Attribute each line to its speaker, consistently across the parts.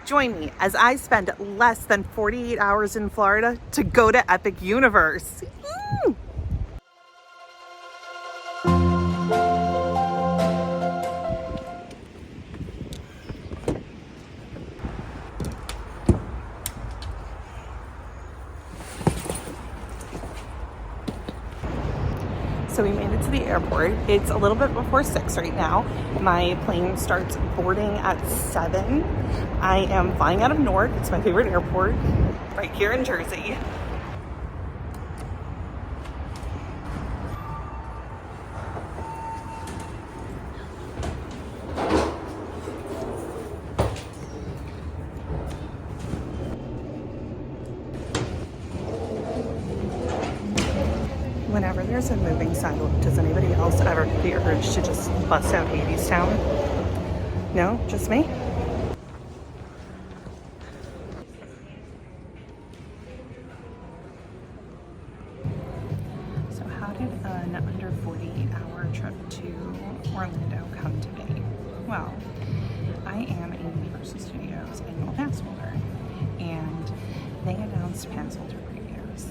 Speaker 1: Join me as I spend less than 48 hours in Florida to go to Epic Universe. Woo! So we made it to the airport. It's a little bit before 6 right now. My plane starts boarding at 7. I am flying out of Newark. It's my favorite airport, right here in Jersey. Whenever there's a moving sidewalk, does anybody else ever get the urge to just bust out 80s Town? No? Just me? So how did an under 48-hour trip to Orlando come to be? Well, I am a Universal Studios annual pass holder, and they announced Passholder Previews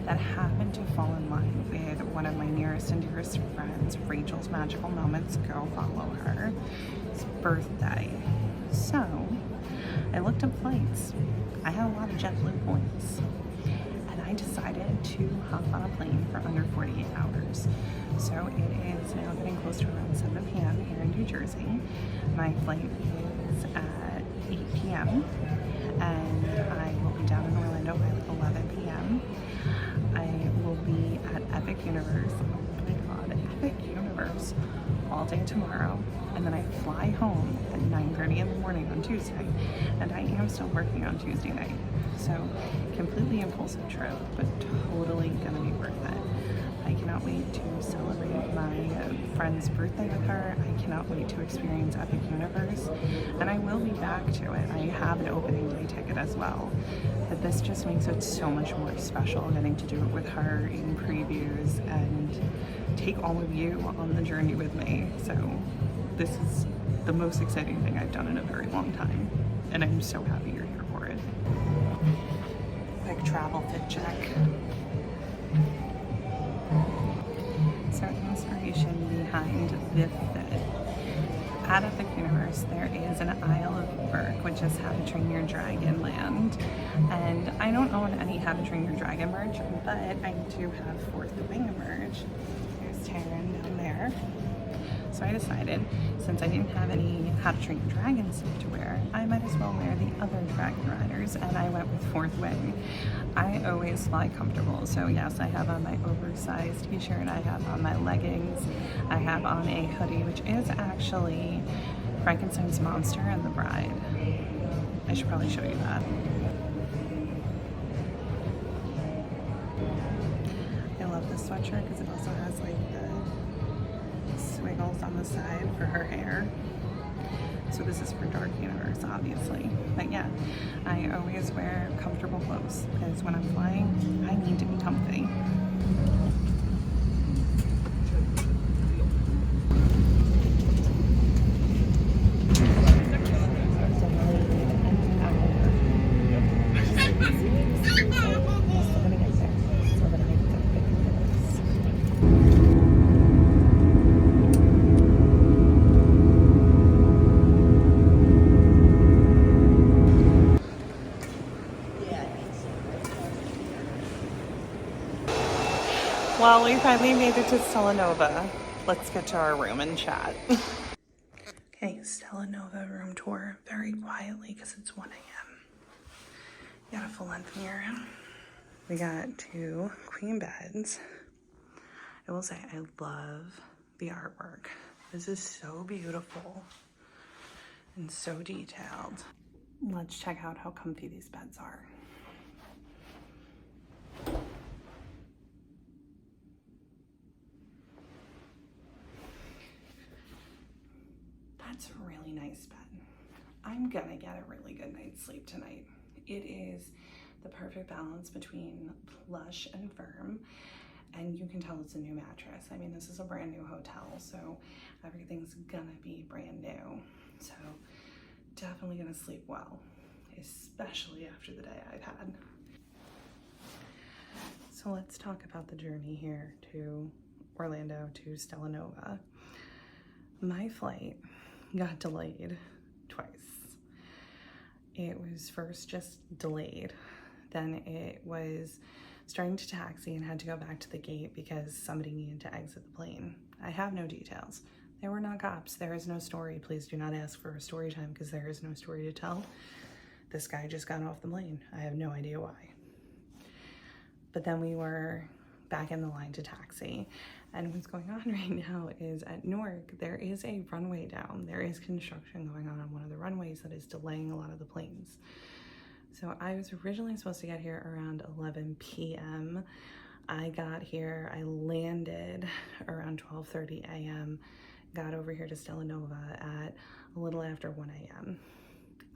Speaker 1: that happened to fall in line with one of my nearest and dearest friends, Rachel's magical moments, go follow her, birthday. So I looked up flights. I had a lot of JetBlue points, and I decided to hop on a plane for under 48 hours. So it is now getting close to around 7 p.m. here in New Jersey. My flight is at 8 p.m. and I will be down in Orlando by 11 p.m. I will be at Epic Universe, oh my god, Epic Universe, all day tomorrow, and then I fly home at 9:30 in the morning on Tuesday, and I am still working on Tuesday night. So completely impulsive trip, but totally gonna be worth it. I cannot wait to celebrate my friend's birthday with her. I cannot wait to experience Epic Universe, and I will be back to it. I have an opening day ticket as well, but this just makes it so much more special getting to do it with her in previews and take all of you on the journey with me. So this is the most exciting thing I've done in a very long time, and I'm so happy you're here for it. Quick travel fit check. So inspiration behind this fit. At Epic Universe, there is an Isle of Berk, which is How to Train Your Dragon land. And I don't own any How to Train Your Dragon merch, but I do have Fourth Wing merch. There's Taryn down there. So I decided, since I didn't have any How to Train Your Dragon stuff to wear, I might as well wear the other Dragon Riders, and I went with Fourth Wing. I always fly comfortable, so yes, I have on my oversized t-shirt, I have on my leggings, I have on a hoodie, which is actually Frankenstein's monster and the bride. I should probably show you that. I love this sweatshirt because it also has like the swiggles on the side for her hair. So this is for Dark Universe, obviously. But yeah, I always wear comfortable clothes because when I'm flying, I need to be comfy. Well, we finally made it to Stella Nova. Let's get to our room and chat. Okay, Stella Nova room tour very quietly because it's 1 a.m. Got a full length mirror. We got 2 queen beds. I will say I love the artwork. This is so beautiful and so detailed. Let's check out how comfy these beds are. That's a really nice bed. I'm gonna get a really good night's sleep tonight. It is the perfect balance between plush and firm, and you can tell it's a new mattress. I mean, this is a brand new hotel, so everything's gonna be brand new. So definitely gonna sleep well. especially after the day I've had. So let's talk about the journey here to Orlando to Stellanova. My flight got delayed twice. It was first just delayed, then it was starting to taxi and had to go back to the gate because somebody needed to exit the plane. I have no details. There were not cops. There is no story. Please do not ask for a story time because there is no story to tell. This guy just got off the plane. I have no idea why. But then we were back in the line to taxi. And what's going on right now is at Newark, there is a runway down. There is construction going on one of the runways that is delaying a lot of the planes. So I was originally supposed to get here around 11 p.m. I got here, I landed around 12:30 a.m., got over here to Stellanova at a little after 1 a.m.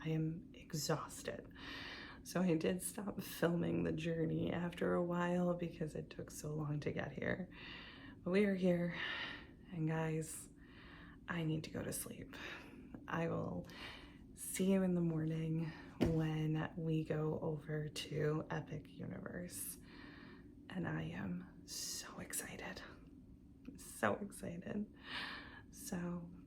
Speaker 1: I am exhausted. So I did stop filming the journey after a while because it took so long to get here. But we are here, and guys, I need to go to sleep. I will see you in the morning when we go over to Epic Universe. And I am so excited. So excited. So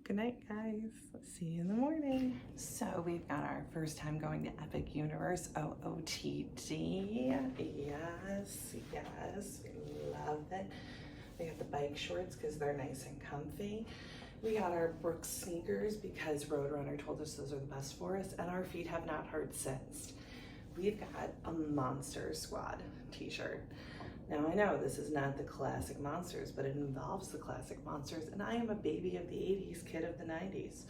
Speaker 1: good night, guys. See you in the morning. So we've got our first time going to Epic Universe, OOTD. Yes, yes, we love it. We got the bike shorts because they're nice and comfy. We got our Brooks sneakers because Roadrunner told us those are the best for us, and our feet have not hurt since. We've got a Monster Squad t-shirt. Now I know this is not the classic Monsters, but it involves the classic Monsters, and I am a baby of the 80s, kid of the 90s.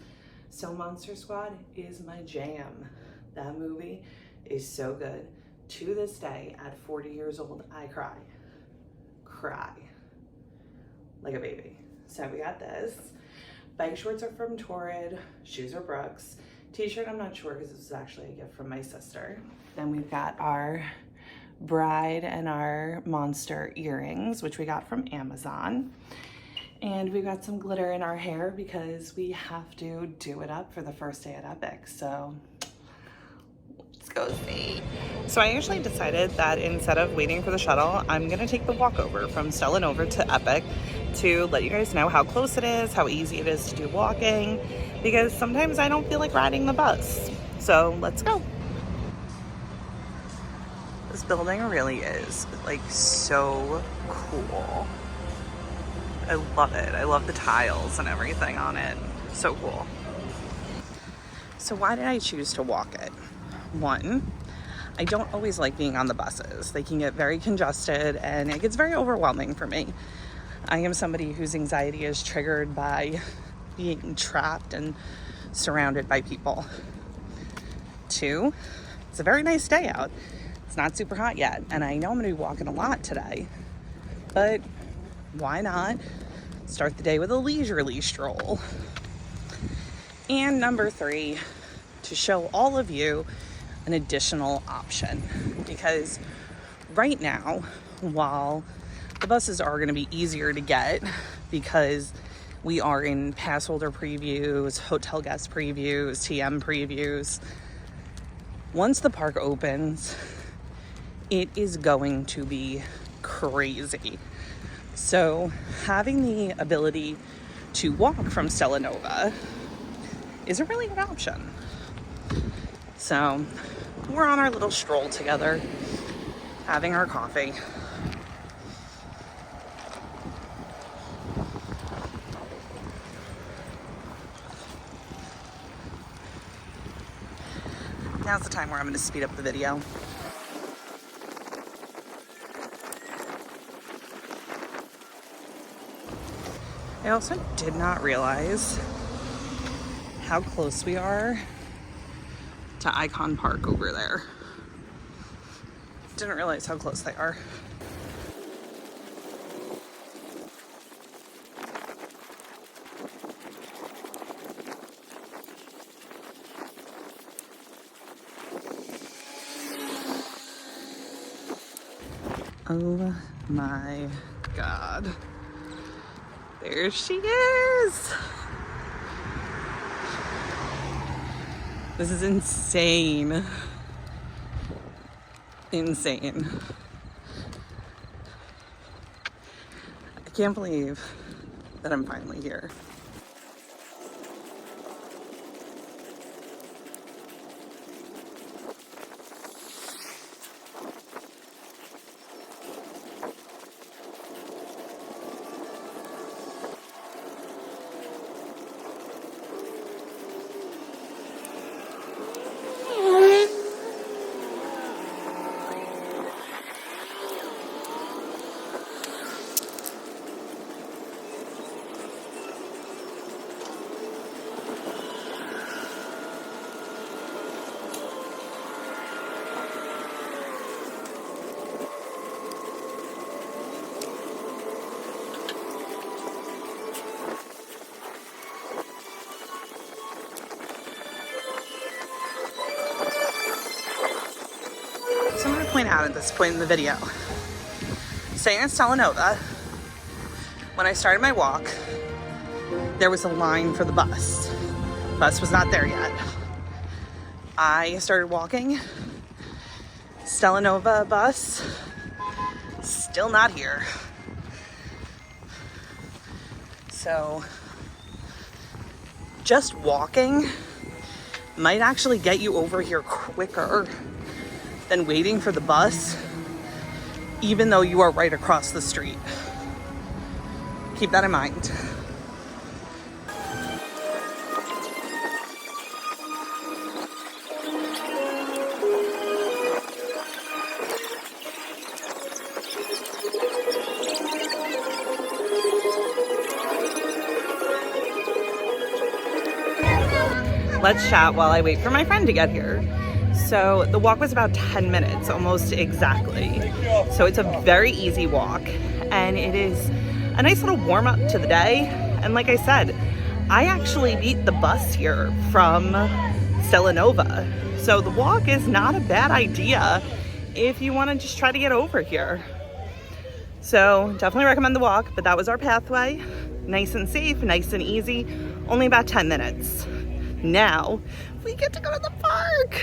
Speaker 1: So Monster Squad is my jam. That movie is so good. To this day, at 40 years old, I cry like a baby. So we got this. Bike shorts are from Torrid, shoes are Brooks. T-shirt, I'm not sure because this was actually a gift from my sister. Then we've got our bride and our monster earrings, which we got from Amazon. And we've got some glitter in our hair because we have to do it up for the first day at Epic. So let's go see. So I actually decided that instead of waiting for the shuttle, I'm gonna take the walkover from Stellanova to Epic to let you guys know how close it is, how easy it is to do walking, because sometimes I don't feel like riding the bus. So let's go. This building really is like so cool. I love it. I love the tiles and everything on it. So cool. So why did I choose to walk it? One, I don't always like being on the buses. They can get very congested and it gets very overwhelming for me. I am somebody whose anxiety is triggered by being trapped and surrounded by people. Two, it's a very nice day out. It's not super hot yet, and I know I'm gonna be walking a lot today, but why not start the day with a leisurely stroll? And number three, to show all of you an additional option, because right now, while the buses are going to be easier to get because we are in Passholder Previews, hotel guest previews, TM previews, once the park opens, it is going to be crazy. So having the ability to walk from Stellanova is a really good option. So we're on our little stroll together, having our coffee. Now's the time where I'm going to speed up the video. I also did not realize how close we are to Icon Park over there. Didn't realize how close they are. Oh my God. There she is. This is insane. insane. I can't believe that I'm finally here. So I'm going to point out at this point in the video, staying in Stella Nova, when I started my walk, there was a line for the bus. The bus was not there yet. I started walking, Stella Nova bus, still not here. So just walking might actually get you over here quicker than waiting for the bus, even though you are right across the street. Keep that in mind. Let's chat while I wait for my friend to get here. So the walk was about 10 minutes, almost exactly. So it's a very easy walk, and it is a nice little warm up to the day. And like I said, I actually beat the bus here from Stella Nova. So the walk is not a bad idea if you want to just try to get over here. So definitely recommend the walk, but that was our pathway. Nice and safe, nice and easy, only about 10 minutes. Now we get to go to the park.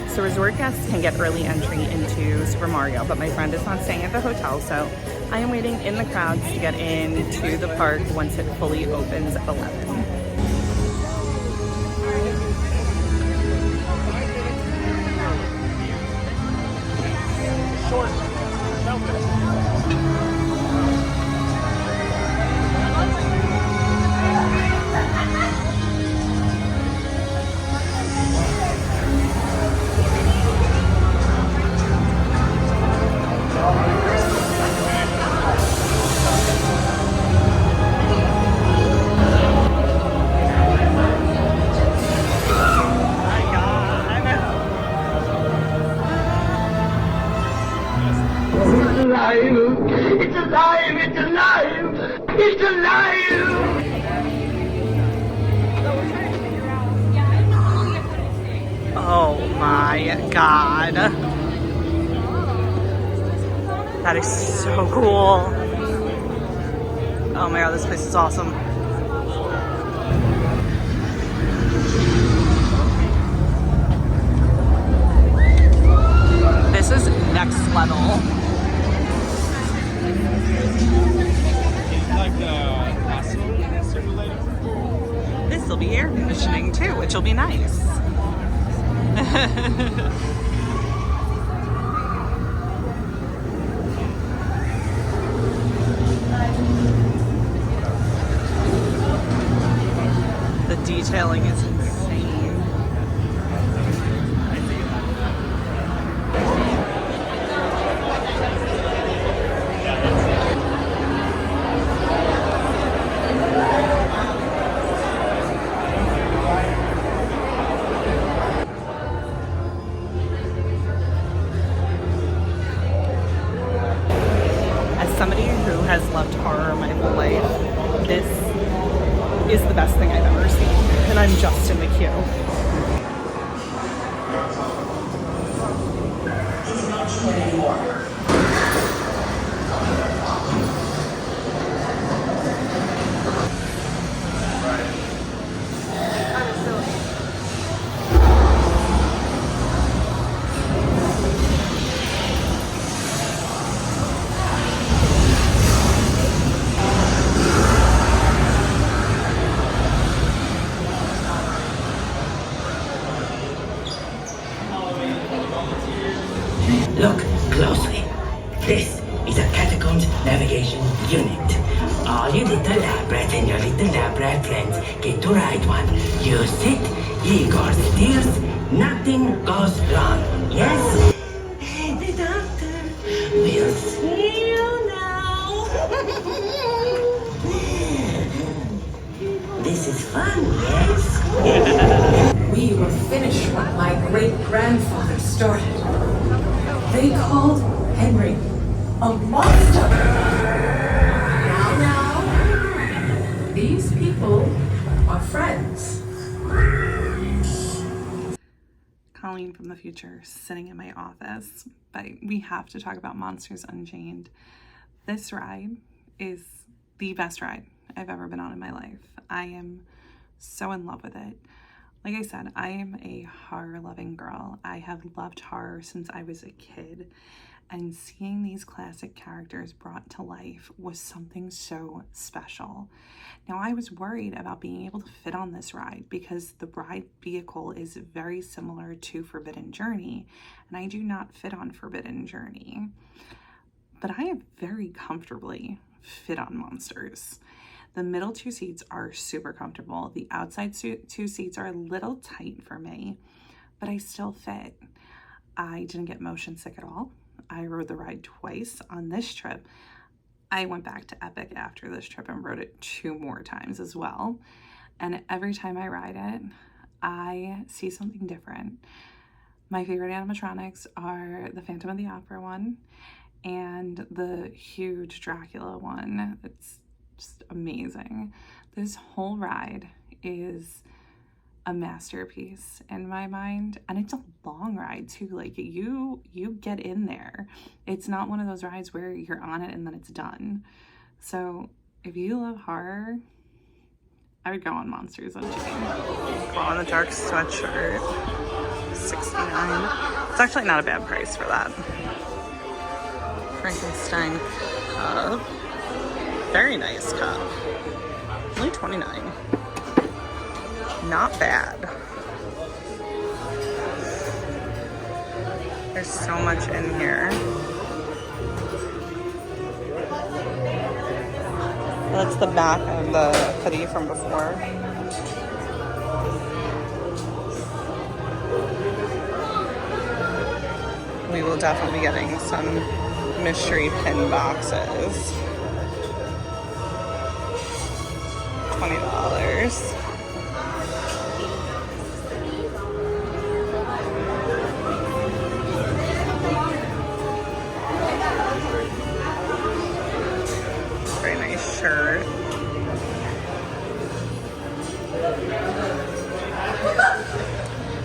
Speaker 1: So resort guests can get early entry into Super Mario, but my friend is not staying at the hotel, so I am waiting in the crowds to get into the park once it fully opens at 11.
Speaker 2: It's alive! It's alive! It's alive!
Speaker 1: Oh my God. That is so cool. Oh my God, this place is awesome. This is next level. This will be air conditioning too, which will be nice. The detailing is insane. loved horror my whole life, this is the best thing I've ever seen. And I'm just in the queue.
Speaker 2: He's not human anymore. Look closely. This is a catacombs navigation unit. All you little lab rats and your little lab rat friends get to ride one. You sit, Igor steers, nothing goes wrong. Yes? The doctor will see you now. This is fun, yes?
Speaker 3: We were finished what my great-grandfather started. They called Henry a monster. Now, these people are friends.
Speaker 1: Colleen from the future sitting in my office, but we have to talk about Monsters Unchained. This ride is the best ride I've ever been on in my life. I am so in love with it. Like I said, I am a horror-loving girl. I have loved horror since I was a kid, and seeing these classic characters brought to life was something so special. Now, I was worried about being able to fit on this ride because the ride vehicle is very similar to Forbidden Journey, and I do not fit on Forbidden Journey. But I have very comfortably fit on Monsters. The middle two seats are super comfortable. The outside two seats are a little tight for me, but I still fit. I didn't get motion sick at all. I rode the ride twice on this trip. I went back to Epic after this trip and rode it 2 more times as well. And every time I ride it, I see something different. My favorite animatronics are the Phantom of the Opera one and the huge Dracula one. It's just amazing. This whole ride is a masterpiece in my mind, and it's a long ride too. Like you get in there. It's not one of those rides where you're on it and then it's done. So if you love horror, I would go on Monsters Unchained. Glow in the dark sweatshirt, $69. It's actually not a bad price for that. Frankenstein cup. Very nice cup. Only $29. Not bad. There's so much in here. That's the back of the hoodie from before. We will definitely be getting some mystery pin boxes. $20. Very nice shirt.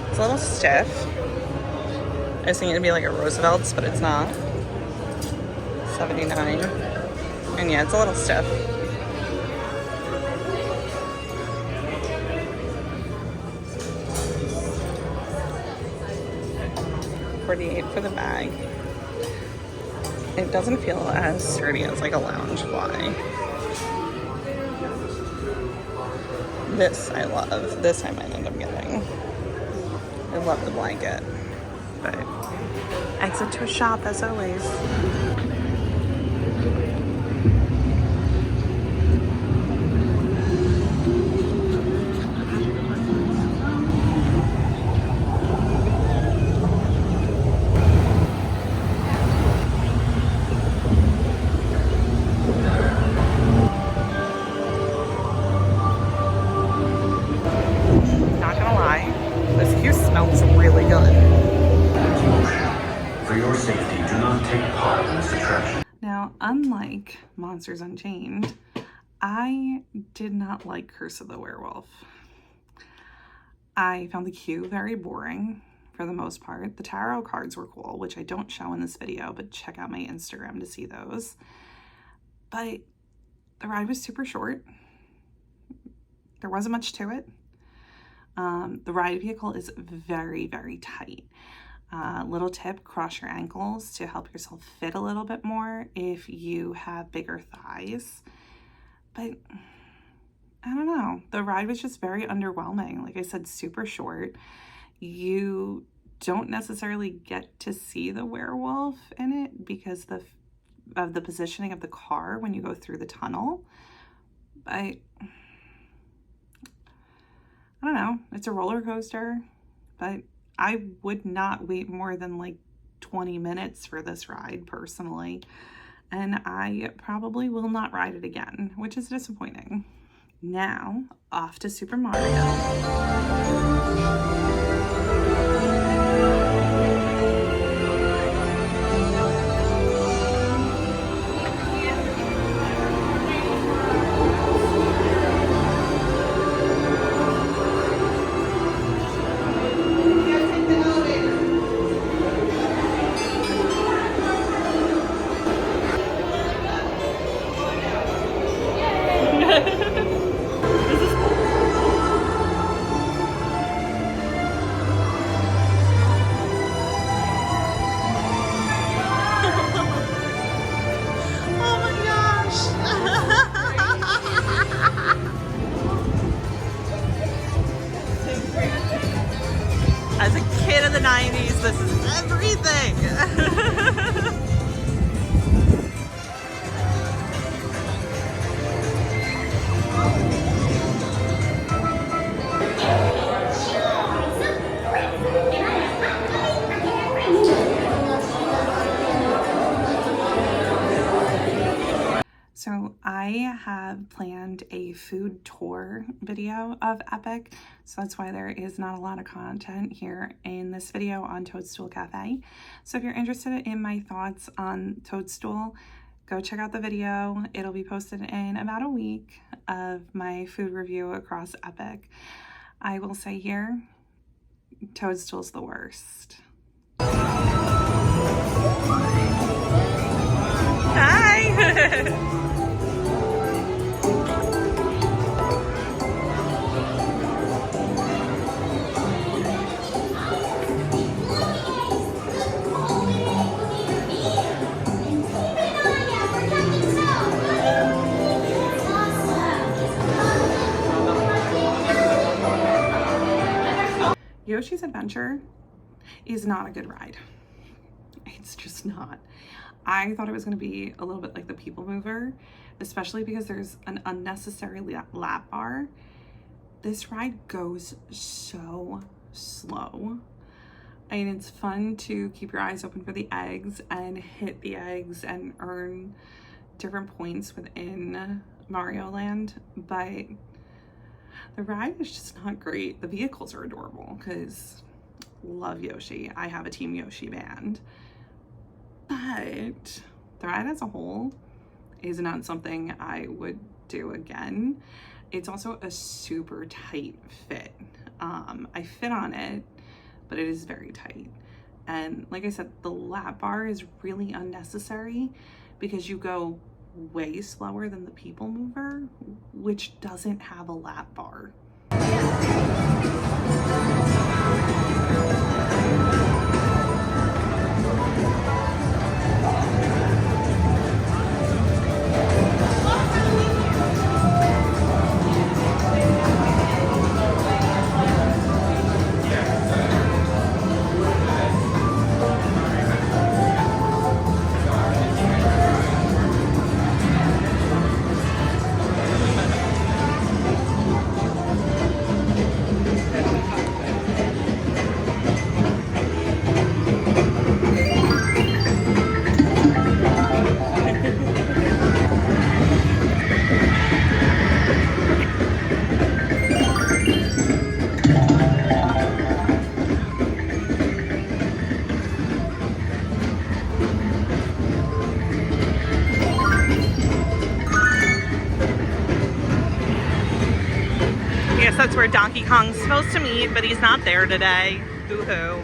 Speaker 1: It's a little stiff. I was thinking it'd be like a Roosevelt's, but it's not. $79. And yeah, it's a little stiff. $48 for the bag. It doesn't feel as sturdy as like a lounge fly. This I love. This I might end up getting. I love the blanket. But exit to a shop as always. Smells really good.
Speaker 4: For your safety, do not take part in this attraction.
Speaker 1: Now, unlike Monsters Unchained, I did not like Curse of the Werewolf. I found the queue very boring for the most part. The tarot cards were cool, which I don't show in this video, but check out my Instagram to see those. But the ride was super short. There wasn't much to it. The ride vehicle is very, very tight. Little tip, cross your ankles to help yourself fit a little bit more if you have bigger thighs. But I don't know. The ride was just very underwhelming. Like I said, super short. You don't necessarily get to see the werewolf in it because of the positioning of the car when you go through the tunnel. But I don't know. It's a roller coaster, but I would not wait more than like 20 minutes for this ride personally. And I probably will not ride it again, which is disappointing. Now, off to Super
Speaker 4: As a kid of the 90s, this is everything.
Speaker 1: So I have planned a food tour video of Epic, so that's why there is not a lot of content here in this video on Toadstool Cafe. So if you're interested in my thoughts on Toadstool, go check out the video. It'll be posted in about a week of my food review across Epic. I will say here, Toadstool's the worst.
Speaker 4: Hi.
Speaker 1: Yoshi's Adventure is not a good ride. It's just not. I thought it was going to be a little bit like the People Mover, especially because there's an unnecessary lap bar. This ride goes so slow. I mean, it's fun to keep your eyes open for the eggs and hit the eggs and earn different points within Mario Land, but the ride is just not great. The vehicles are adorable because love Yoshi. I have a Team Yoshi band. But the ride as a whole is not something I would do again. It's also a super tight fit. I fit on it, but it is very tight. And like I said, the lap bar is really unnecessary because you go way slower than the People Mover, which doesn't have a lap bar.
Speaker 4: guess that's where Donkey Kong's supposed to meet, but he's not there today. Boo-hoo.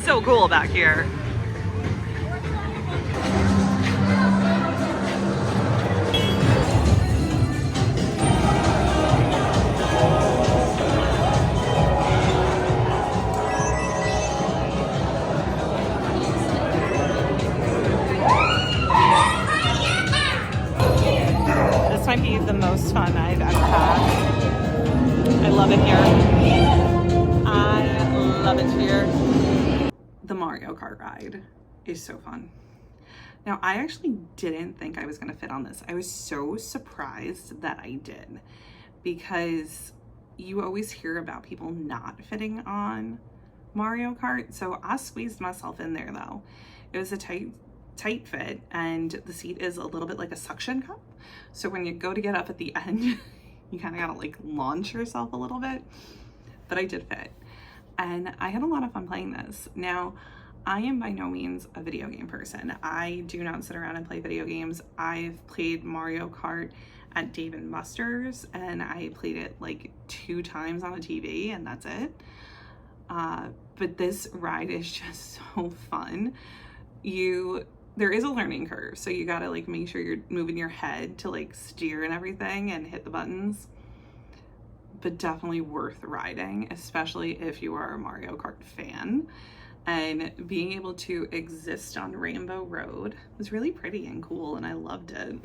Speaker 4: So cool back here. This might be the most fun I've ever had. I love it here. I love it here.
Speaker 1: The Mario Kart ride is so fun. Now, I actually didn't think I was going to fit on this. I was so surprised that I did, because you always hear about people not fitting on Mario Kart. So I squeezed myself in there though. It was a tight fit, and the seat is a little bit like a suction cup. So when you go to get up at the end, you kind of gotta like launch yourself a little bit, but I did fit. And I had a lot of fun playing this. Now, I am by no means a video game person. I do not sit around and play video games. I've played Mario Kart at Dave & Buster's, and I played it like 2 times on a TV, and that's it. But this ride is just so fun. There is a learning curve, so you gotta like make sure you're moving your head to like steer and everything and hit the buttons. But definitely worth riding, especially if you are a Mario Kart fan. And being able to exist on Rainbow Road was really pretty and cool, and I loved it.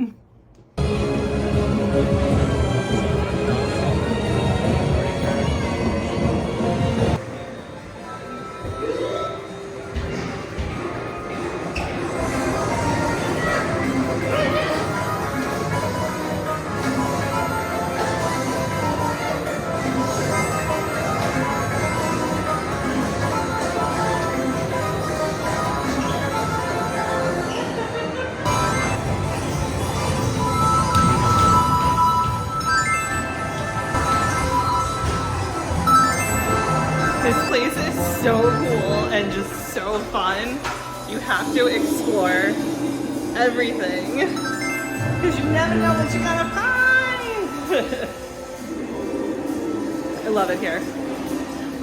Speaker 4: This place is so cool and just so fun. You have to explore everything, because you never know what you're gonna find. I love it here.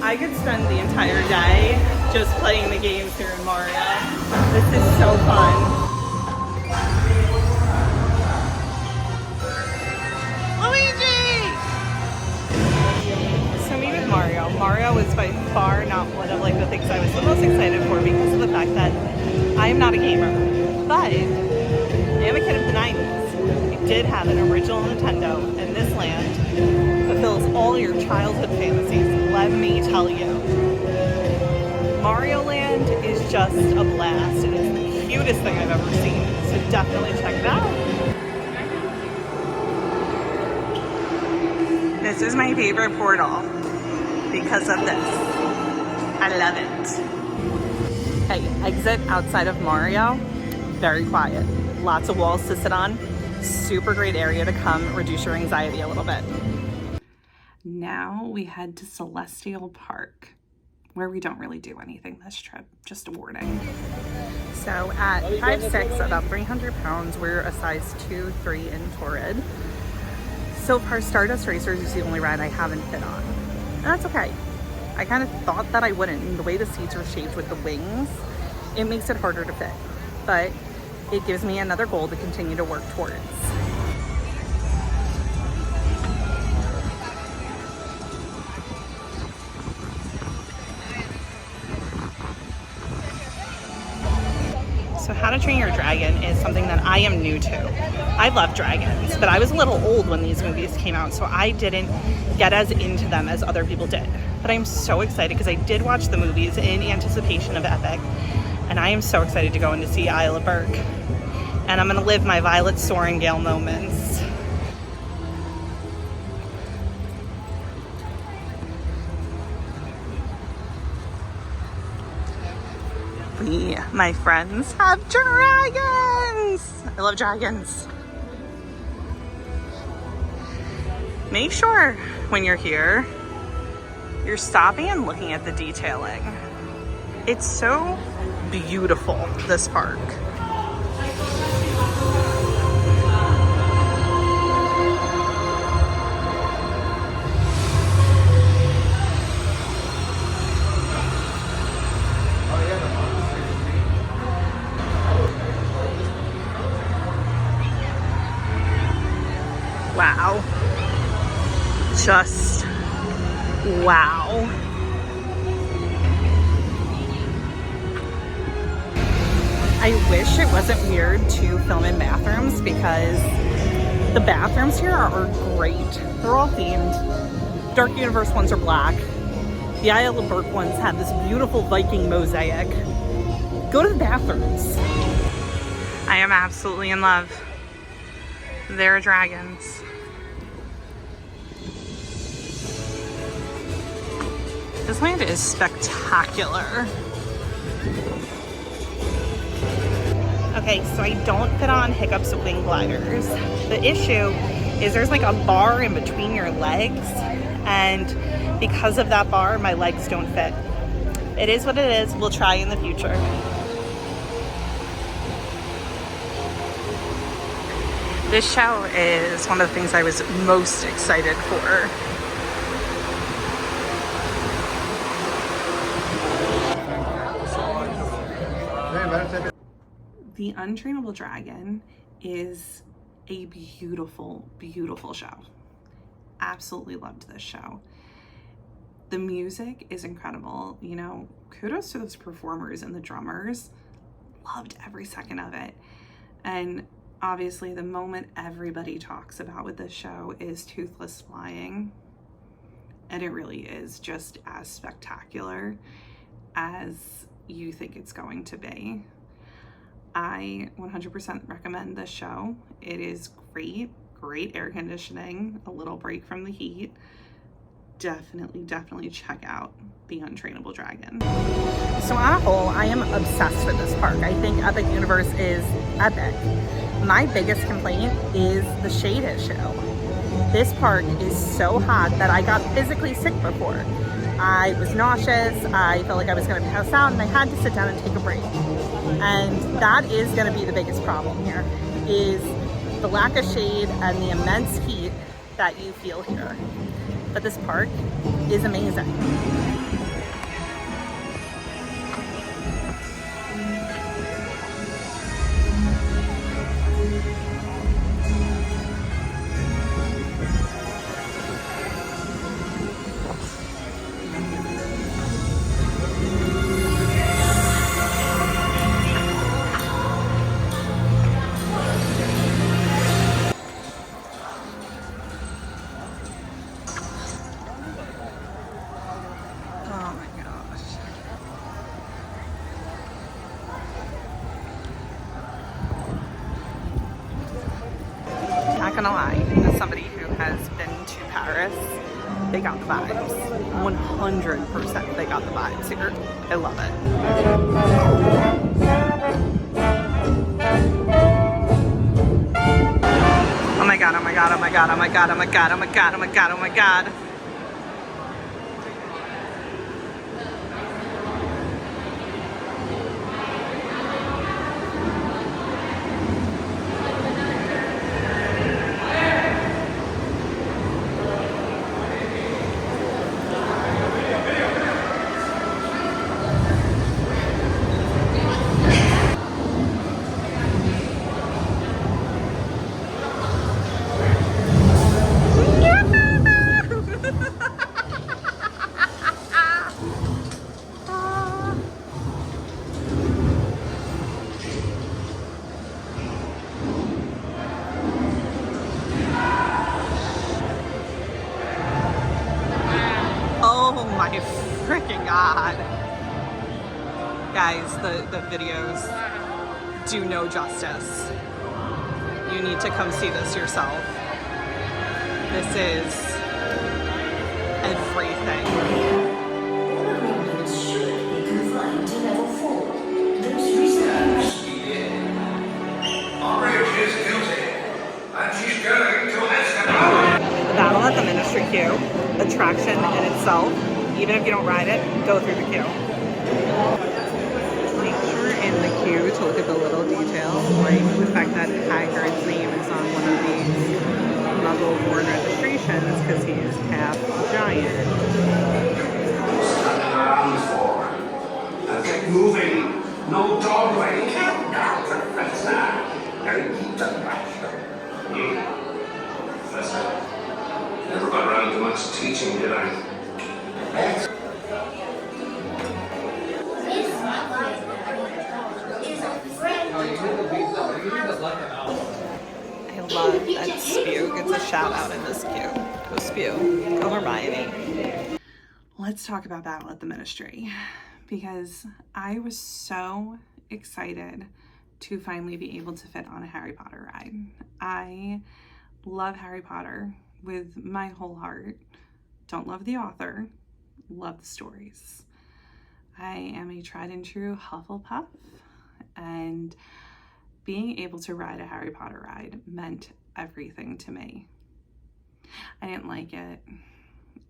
Speaker 4: I could spend the entire day just playing the games here in Mario. This is so fun. Mario was by far not one of like the things I was the most excited for, because of the fact that I am not a gamer, but I am a kid of the 90s. I did have an original Nintendo, and this land fulfills all your childhood fantasies, let me tell you. Mario Land is just a blast, and it's the cutest thing I've ever seen, so definitely check it out. This is my favorite portal because of this. I love it. Hey, exit outside of Mario, very quiet. Lots of walls to sit on. Super great area to come reduce your anxiety a little bit.
Speaker 1: Now we head to Celestial Park, where we don't really do anything this trip, just a warning.
Speaker 4: So at 5'6", about 300 pounds, we're a size 2-3 in Torrid. So far, Stardust Racers is the only ride I haven't fit on. And that's okay. I kind of thought that I wouldn't, and the way the seats are shaped with the wings, it makes it harder to fit. But it gives me another goal to continue to work towards. So How to Train Your Dragon is something that I am new to. I love dragons, but I was a little old when these movies came out, so I didn't get as into them as other people did. But I'm so excited because I did watch the movies in anticipation of Epic, and I am so excited to go in to see Isle of Berk. And I'm gonna live my Violet Sorrengail moments. We, my friends, have dragons! I love dragons. Make sure when you're here, you're stopping and looking at the detailing. It's so beautiful, this park. Just wow. I wish it wasn't weird to film in bathrooms because the bathrooms here are great. They're all themed. Dark Universe ones are black. The Isle of Berk ones have this beautiful Viking mosaic. Go to the bathrooms. I am absolutely in love. There are dragons. This land is spectacular. Okay, so I don't fit on Hiccup's wing gliders. The issue is there's like a bar in between your legs, and because of that bar, my legs don't fit. It is what it is. We'll try in the future. This show is one of the things I was most excited for. The Untrainable Dragon is a beautiful, beautiful show. Absolutely loved this show. The music is incredible. You know, kudos to those performers and the drummers. Loved every second of it. And obviously the moment everybody talks about with this show is Toothless Flying. And it really is just as spectacular as you think it's going to be. I 100% recommend this show. It is great air conditioning, a little break from the heat. Definitely check out The Untrainable Dragon. So on a whole, I am obsessed with this park. I think Epic Universe is epic. My biggest complaint is the shade issue. This park is so hot that I got physically sick before. I was nauseous, I felt like I was gonna pass out, and I had to sit down and take a break. And that is gonna be the biggest problem here, is the lack of shade and the immense heat that you feel here. But this park is amazing. Not gonna lie, as somebody who has been to Paris, they got the vibes. 100% they got the vibes here. I love it. Oh my god, oh my god, oh my god, oh my god, oh my god, oh my god, oh my god, oh my god. Oh my freaking god. Guys, the videos do no justice. You need to come see this yourself. This is everything. The battle at the Ministry queue, attraction in itself, even if you don't ride it, go through the queue. Make sure in the queue to look at the little details, like the fact that Hagrid's name is on one of these Muggle-born registrations because he's half giant.
Speaker 5: Standing around for. Now get moving. No dog way. Now, Professor. Professor. Never got around to much
Speaker 4: I love that Spew gets a shout out in this queue. Go Spew. Go Hermione. Let's talk about Battle at the Ministry, because I was so excited to finally be able to fit on a Harry Potter ride. I love Harry Potter with my whole heart. Don't love the author, love the stories. I am a tried and true Hufflepuff, and being able to ride a Harry Potter ride meant everything to me. I didn't like it.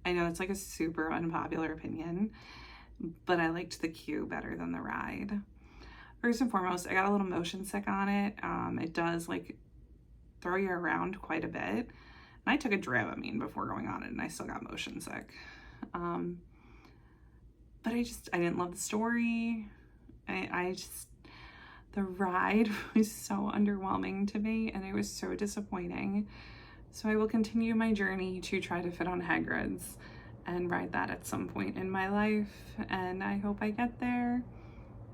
Speaker 4: I know it's like a super unpopular opinion, but I liked the queue better than the ride. First and foremost, I got a little motion sick on it. It does like throw you around quite a bit. And I took a Dramamine before going on it and I still got motion sick. But I didn't love the story. The ride was so underwhelming to me and it was so disappointing. So I will continue my journey to try to fit on Hagrid's and ride that at some point in my life. And I hope I get there.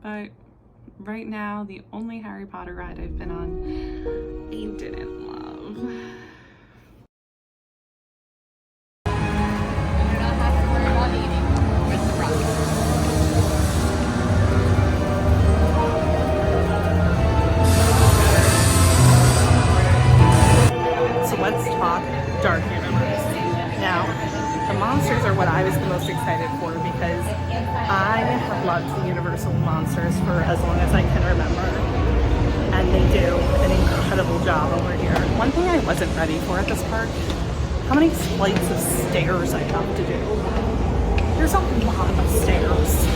Speaker 4: But right now, the only Harry Potter ride I've been on, I didn't love. Dark Universe. Now, the monsters are what I was the most excited for because I have loved the Universal monsters for as long as I can remember, and they do an incredible job over here. One thing I wasn't ready for at this park, how many flights of stairs I have to do. There's a lot of stairs.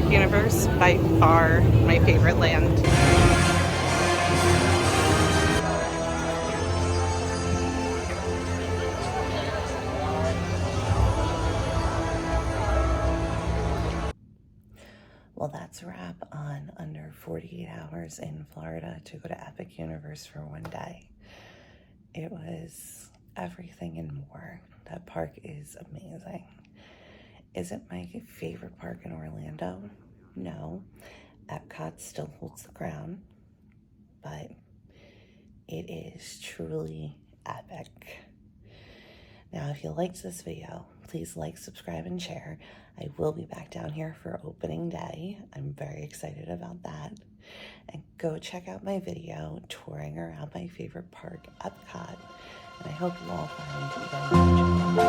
Speaker 4: Universe, by far my favorite land. Well, that's a wrap on under 48 hours in Florida to go to Epic Universe for one day. It was everything and more. That park is amazing. Is it my favorite park in Orlando? No. Epcot still holds the crown, but it is truly epic. Now, if you liked this video, please like, subscribe, and share. I will be back down here for opening day. I'm very excited about that. And go check out my video touring around my favorite park, Epcot. And I hope you all find even more